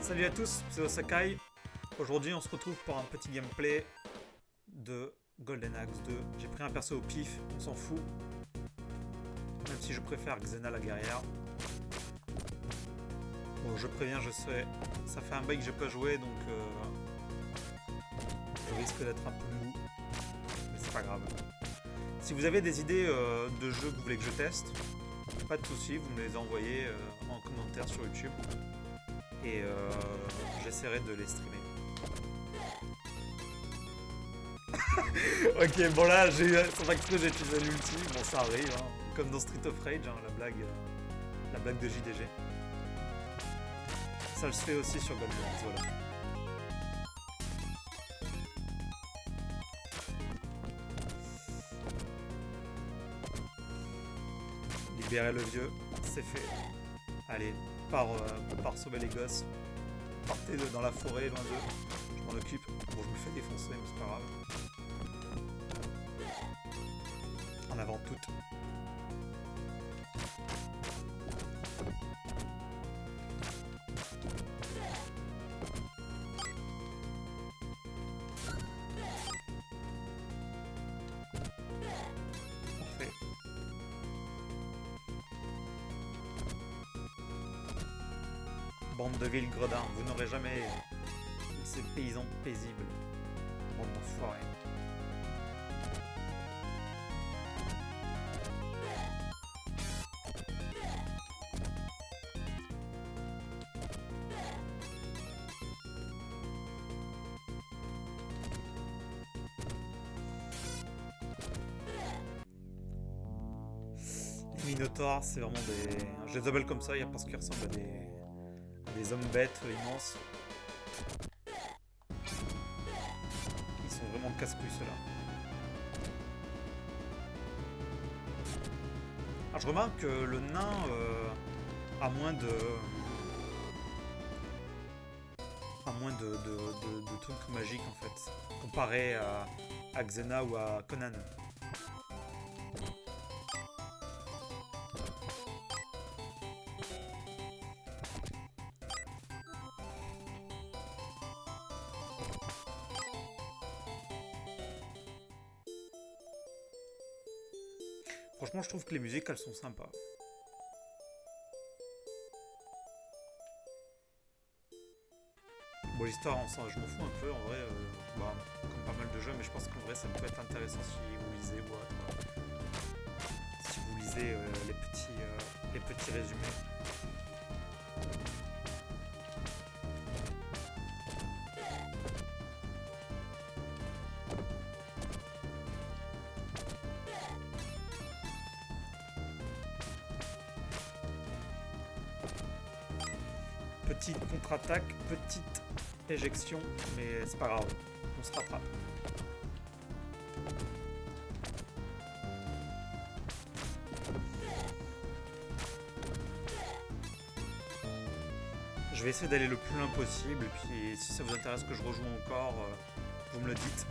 Salut à tous, c'est Osakai. Aujourd'hui, on se retrouve pour un petit gameplay de Golden Axe 2. J'ai pris un perso au pif, on s'en fout. Même si je préfère Xena la guerrière. Bon, je préviens, je sais, ça fait un bail que j'ai pas joué, donc je risque d'être un peu mou. Mais c'est pas grave. Si vous avez des idées de jeux que vous voulez que je teste, pas de soucis, vous me les envoyez en commentaire sur YouTube. Et j'essaierai de les streamer. Ok, bon là, sans exprès, j'ai utilisé l'ulti. Bon, ça arrive, hein. Comme dans Street of Rage, hein, la blague de JDG. Ça se fait aussi sur Golden Axe, voilà. Libérer le vieux, c'est fait. Allez, part sauver les gosses. Partez dans la forêt, loin d'eux. Je m'en occupe. Bon, je me fais défoncer, mais c'est pas grave. En avant toutes. Parfait. Bande de villes gredins, vous n'aurez jamais ces paysans paisibles. Bande d'enfoirés. Les Minotaurs, c'est vraiment des... Je les appelle comme ça, parce qu'ils ressemblent à des hommes bêtes immenses. Ils sont vraiment casse-couilles ceux-là. Alors je remarque que le nain a moins de... de trucs magiques en fait, comparé à Xena ou à Conan. Franchement, je trouve que les musiques, elles sont sympas. Bon, l'histoire, je m'en fous un peu, en vrai, comme pas mal de jeux, mais je pense qu'en vrai, ça peut être intéressant si vous lisez ou autre. Si vous lisez les petits résumés. Petite contre-attaque, petite éjection, mais c'est pas grave, on se rattrape. Je vais essayer d'aller le plus loin possible, et puis si ça vous intéresse que je rejoue encore, vous me le dites,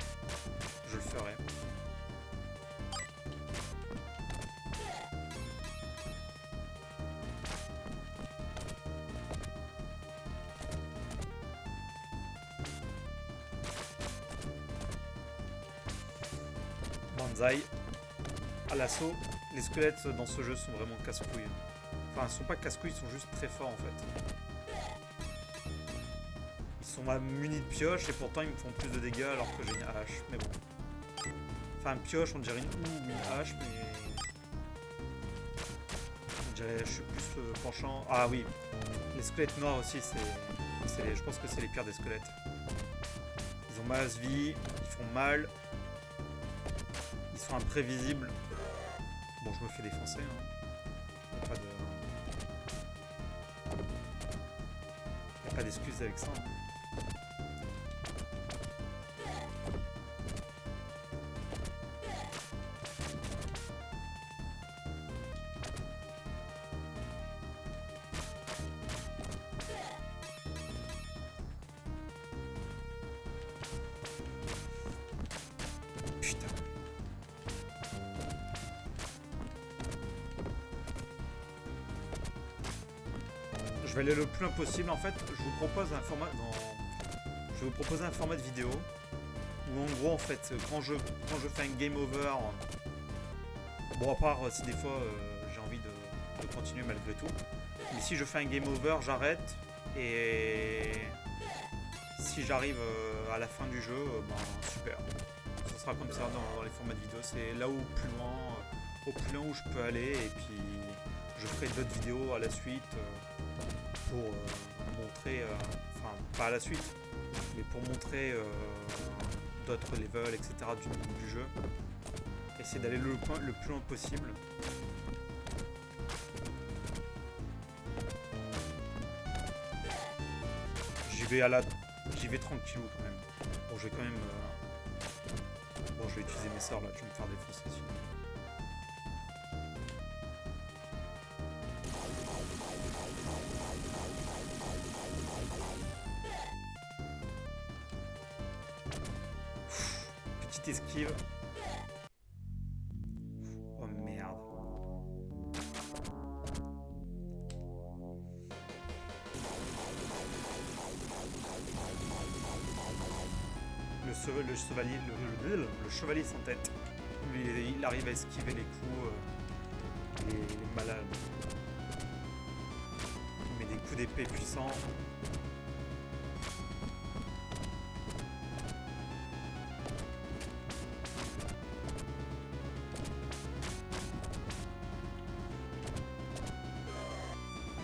je le ferai. Banzai. À l'assaut, les squelettes dans ce jeu sont vraiment casse-couilles. Enfin, ils sont pas casse-couilles, ils sont juste très forts en fait. Ils sont munis de pioches et pourtant ils me font plus de dégâts alors que j'ai une hache, mais bon. Enfin, pioche, on dirait une hache, mais... On dirait, je suis plus penchant... Ah oui, les squelettes noirs aussi, je pense que c'est les pires des squelettes. Ils ont masse vie, ils font mal. Ils sont imprévisibles. Bon, je me fais défoncer. Hein. Y a pas d'excuses avec ça. Hein. Putain. je vais aller le plus loin possible. En fait, je vous propose un format je vais vous proposer un format de vidéo où en gros en fait quand je fais un game over, bon à part si des fois j'ai envie de continuer malgré tout, mais si je fais un game over j'arrête et si j'arrive à la fin du jeu, ben super. Ce sera comme ça dans les formats de vidéo, c'est là où au plus loin où je peux aller et puis je ferai d'autres vidéos à la suite pour montrer, enfin pas à la suite, mais pour montrer d'autres levels, etc. du jeu. Essayer d'aller le plus loin possible. J'y vais tranquillou quand même. Bon, je vais quand même... Bon, je vais utiliser mes sorts là, je vais me faire défoncer sinon. Petite esquive. Oh merde. Le chevalier sans tête. Lui, il arrive à esquiver les coups, les malades. Il met des coups d'épée puissants.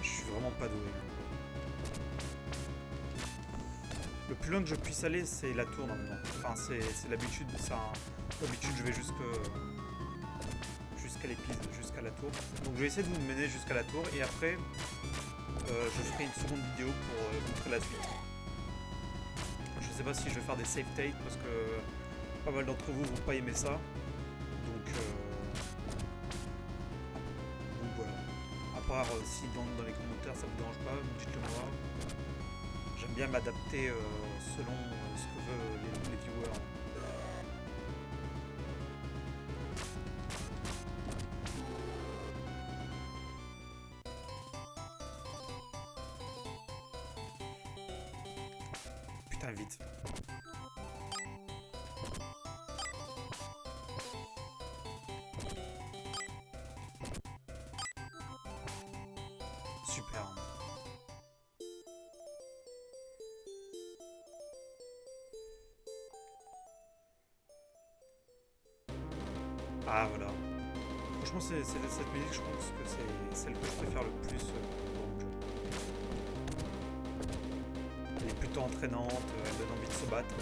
Je suis vraiment pas doué. Le plus loin que je puisse aller, c'est la tour normalement. Enfin, c'est l'habitude. D'habitude, je vais jusqu'à jusqu'à la tour. Donc, je vais essayer de vous mener jusqu'à la tour et après, je ferai une seconde vidéo pour montrer la suite. Je sais pas si je vais faire des save takes parce que pas mal d'entre vous vont pas aimer ça. Donc voilà. À part si dans les commentaires ça vous dérange pas, dites-le moi. J'aime bien m'adapter selon ce que veulent les viewers. Putain, vite. Super. Ah voilà. Franchement, cette musique, je pense que c'est celle que je préfère le plus dans le jeu. Elle est plutôt entraînante, elle donne envie de se battre.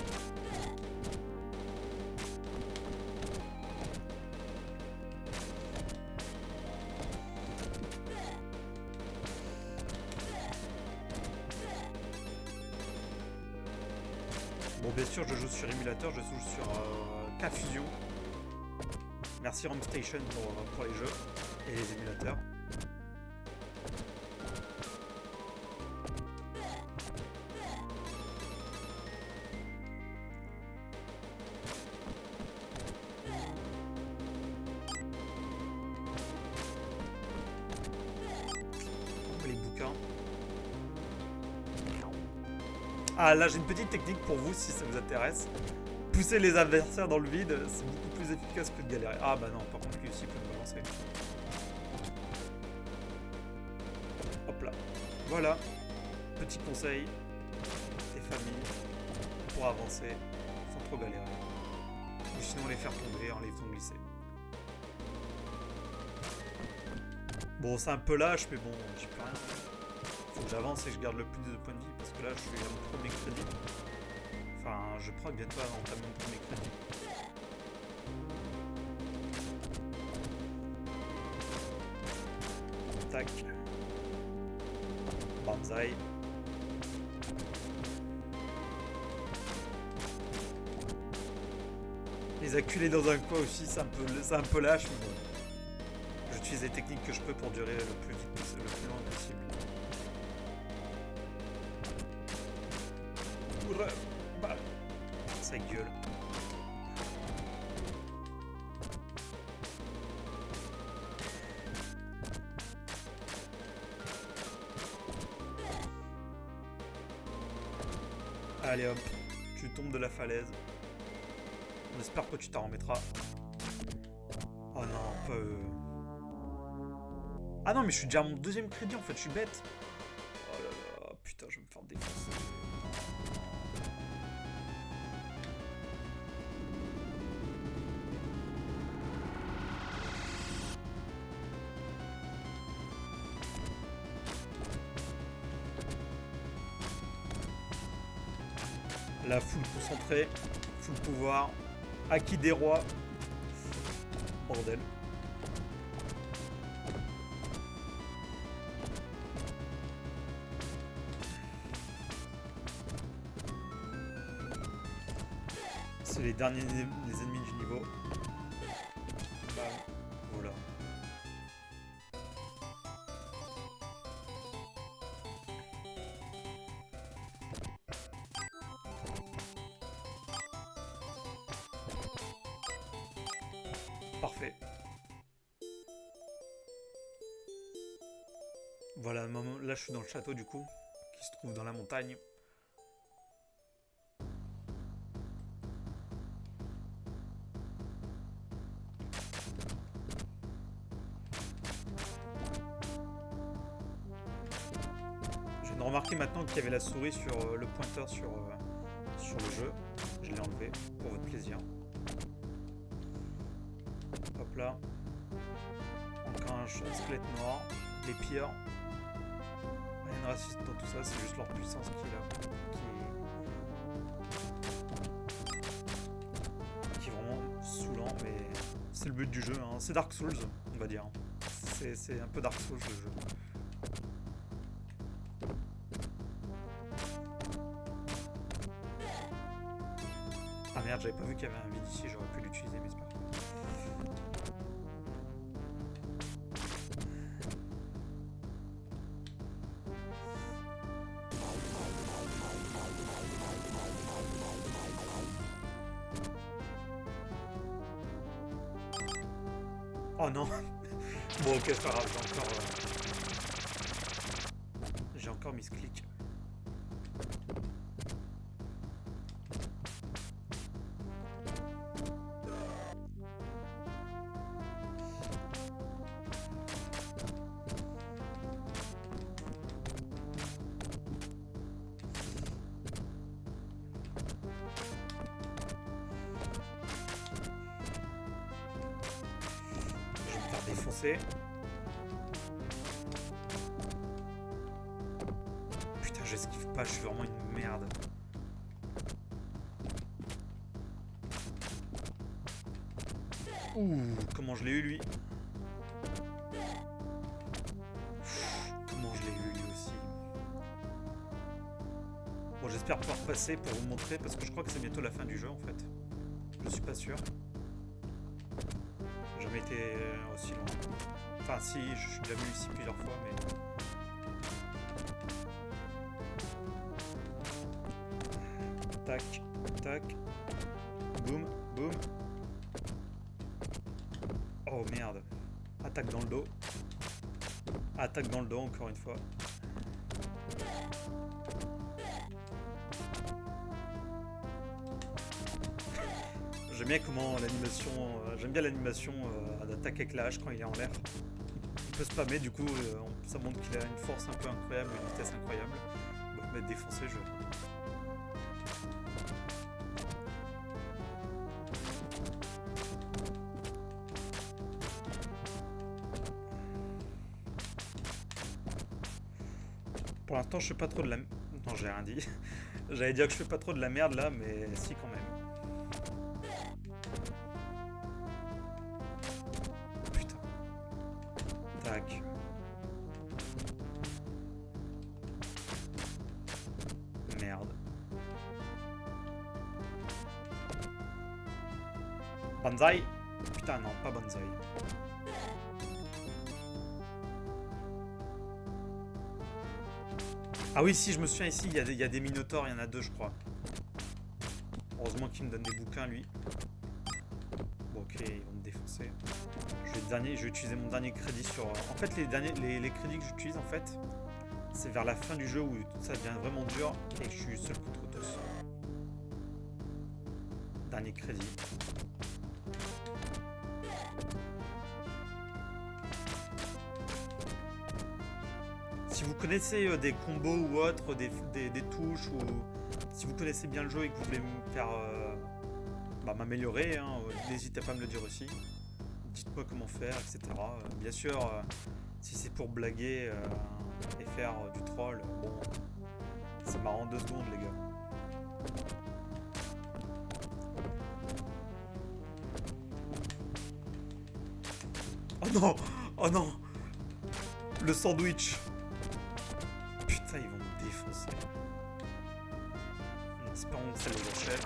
Bon, bien sûr, je joue sur émulateur, je joue sur K-Fusion. Merci ROMstation pour les jeux et les émulateurs. Les bouquins. Ah, là j'ai une petite technique pour vous si ça vous intéresse. Pousser les adversaires dans le vide, c'est beaucoup plus efficace que de galérer. Ah bah non, par contre lui aussi peut me balancer. Hop là. Voilà. Petit conseil des familles pour avancer sans trop galérer. Ou sinon les faire tomber en les faisant glisser. Bon, c'est un peu lâche, mais bon, j'y peux rien. Faut que j'avance et que je garde le plus de points de vie parce que là je suis à mon premier crédit. Enfin, je crois bientôt avant entamer mon premier crédit. Tac. Banzai. Les acculer dans un coin aussi, c'est un peu lâche, mais bon. J'utilise les techniques que je peux pour durer le plus vite possible, le plus loin possible. Ça gueule. Allez hop, tu tombes de la falaise. On espère que tu t'en remettras. Oh non, pas... Ah non, mais je suis déjà à mon deuxième crédit en fait, je suis bête. Oh là là, putain, je vais me faire défoncer. La full concentrée, full pouvoir, acquis des rois. Bordel. C'est les derniers les ennemis du niveau. Bam. Voilà. Parfait. Voilà, là je suis dans le château du coup, qui se trouve dans la montagne. Je viens de remarquer maintenant qu'il y avait la souris sur le pointeur sur le jeu. Je l'ai enlevé pour votre plaisir. Hop là. Encore un squelette noir. Les pires. Rien de raciste dans tout ça, c'est juste leur puissance qui est vraiment saoulant, mais c'est le but du jeu, hein. C'est Dark Souls, on va dire. C'est un peu Dark Souls le jeu. Ah merde, j'avais pas vu qu'il y avait un vide ici, j'aurais pu l'utiliser, mais c'est pas grave. Oh non. Bon ok, c'est pas grave, j'ai encore mis ce clic. Défoncer. Putain, j'esquive pas, je suis vraiment une merde. Ouh, comment je l'ai eu lui. Comment je l'ai eu lui aussi. Bon, j'espère pouvoir passer pour vous montrer parce que je crois que c'est bientôt la fin du jeu en fait. Je suis pas sûr. J'ai jamais été aussi loin. Enfin si, je suis déjà venu ici plusieurs fois, mais... Tac, tac. Boum, boum. Oh merde. Attaque dans le dos. Attaque dans le dos encore une fois. J'aime bien comment l'animation... j'aime bien l'animation d'attaque avec la hache quand il est en l'air. Il peut spammer, du coup, ça montre qu'il a une force un peu incroyable, une vitesse incroyable. Bon, il va être défoncé, je... Pour l'instant, je fais pas trop de la... Non, j'ai rien dit. J'allais dire que je fais pas trop de la merde, là, mais si, quand même. Tac. Merde. Banzai. Putain, non, pas Banzai. Ah oui, si, je me souviens ici, il y a des minotaures, il y en a 2, je crois. Heureusement qu'il me donne des bouquins, lui. Bon, ok, ils vont me défoncer. Je vais utiliser mon dernier crédit sur... En fait, les crédits que j'utilise, en fait, C'est vers la fin du jeu où tout ça devient vraiment dur et je suis seul contre tous. Dernier crédit. Si vous connaissez des combos ou autres, des touches, ou si vous connaissez bien le jeu et que vous voulez me faire m'améliorer, hein, n'hésitez pas à me le dire aussi. Dites-moi comment faire, etc. Bien sûr, si c'est pour blaguer et faire du troll, bon, c'est marrant 2 secondes, les gars. Oh non! Oh non! Le sandwich! Putain, ils vont me défoncer. En espérant que ça les achève.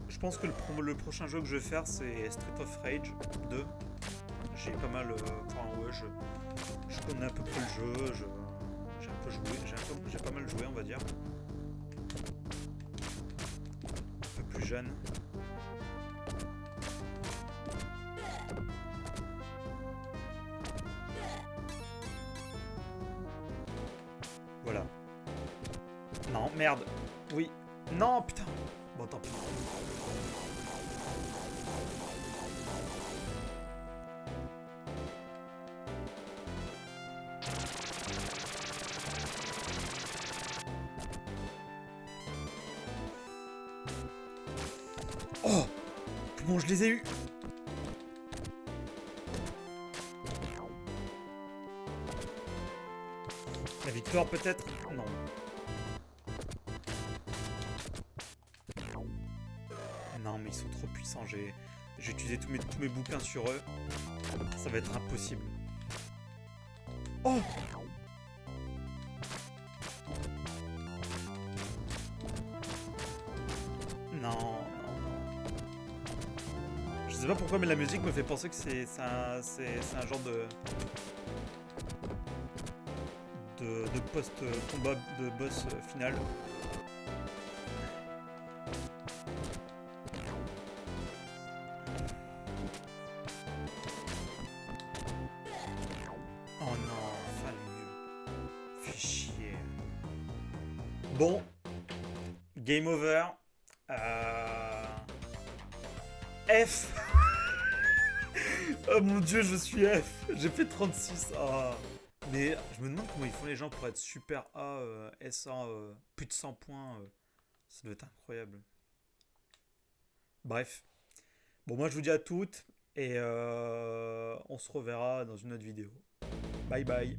Je pense que le prochain jeu que je vais faire, c'est Street of Rage 2. J'ai pas mal... je connais à peu près le jeu, j'ai un peu joué, j'ai pas mal joué, on va dire. Un peu plus jeune. Voilà. Non, merde. Oui. Non, putain. Bon, tant pis. Oh! Comment je les ai eus? La victoire peut-être? Non. Non mais ils sont trop puissants, j'ai utilisé tous mes bouquins sur eux. Ça va être impossible. Oh! Non. Je sais pas pourquoi, mais la musique me fait penser que c'est un genre de post-combat de boss final. Oh non, enfin le mieux. Fais chier. Bon. Game over. F. Oh mon dieu, je suis F. J'ai fait 36. Ah. Mais je me demande comment ils font les gens pour être super A, S1, plus de 100 points. Ça doit être incroyable. Bref. Bon, moi je vous dis à toutes et on se reverra dans une autre vidéo. Bye bye.